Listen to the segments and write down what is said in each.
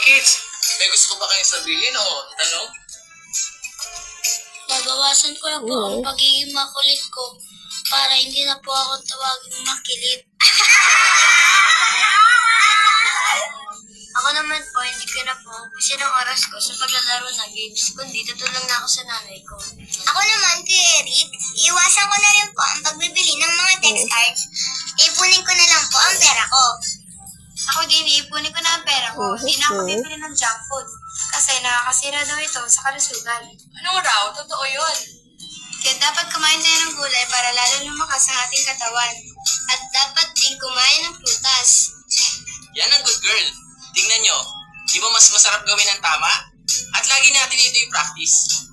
kids, may gusto ko ba kayong sabihin o tanong? Babawasan ko na po ang pagiging makulit ko para hindi na po ako tawaging makilit. Ako naman po, hindi ko na po ubusin ang oras ko sa paglalaro ng games, kundi tutulong na ako sa nanay ko. Ako naman, Kuya Eric, iwasan ko na rin po ang pagbibili ng mga text cards. Ipunin ko na lang po ang pera ko. Ako din, iipunin ko na ang pera ko. Hindi na ako bibili ng junk food kasi nakakasira daw ito sa kalusugan. Anong raw? Totoo yun. Kaya dapat kumain tayo ng gulay para lalo lumakas ang ating katawan. At dapat din kumain ng prutas. Yan ang good girl. Tingnan nyo, di ba mas masarap gawin ang tama? At lagi natin ito i-practice.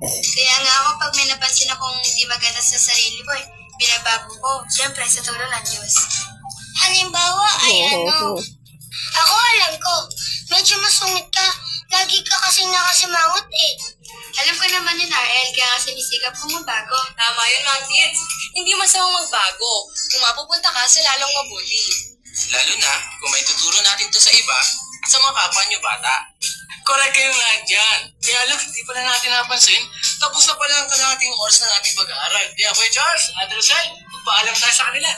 Kaya nga ako pag may napansin akong hindi maganda sa sarili ko, binabago ko. Siyempre sa tulong ng Diyos. Halimbawa ay ako alam ko, medyo masungit ka. Lagi ka kasing nakasimangot eh. Alam ko naman yun, Ariel, kaya nga sinisikap kong mabago. Tama yun, mga kids. Hindi masamang magbago kung mapupunta ka sa lalong mabuti. Lalo na kung may tuturo natin to sa iba at sa mga kapwa nyo bata. Correct kayong lahat dyan. Kaya lang, hindi pala natin napansin, tapos na pala ang kalahating oras ng ating pag-aaral. Kaya Kuya Charles, Ate Rosel, paalam tayo sa kanila.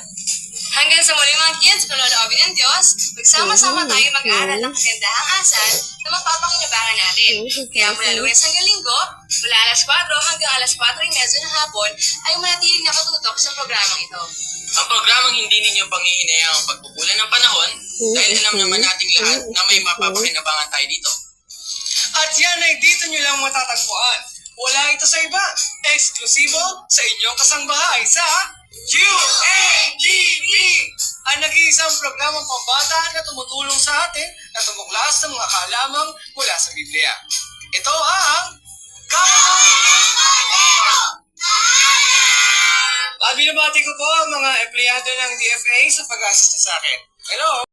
Hanggang sa muli, mga kids, kung loobin ng Diyos, magsama-sama tayo mag-aaral ng kagandahang asal na mapapakinabangan natin. Kaya mula Lunes hanggang Linggo, mula alas 4 hanggang alas 4:30 ng hapon, ay manatiling nakatutok sa programang ito. Ang programang hindi ninyo panghihinayang ang pagpupulan ng panahon dahil alam naman nating lahat na may mapapakinabangan tayo dito. At yan ay dito nyo lang matatagpuan. Wala ito sa iba. Eksklusibo sa inyong kasangbahay sa UNTV! Ang nag-iisang programang pambata na tumutulong sa atin na tumuklas ng mga kalamang mula sa Biblia. Ito ang Binabati ko po ang mga empleyado ng DFA sa pag-assist sa akin. Hello!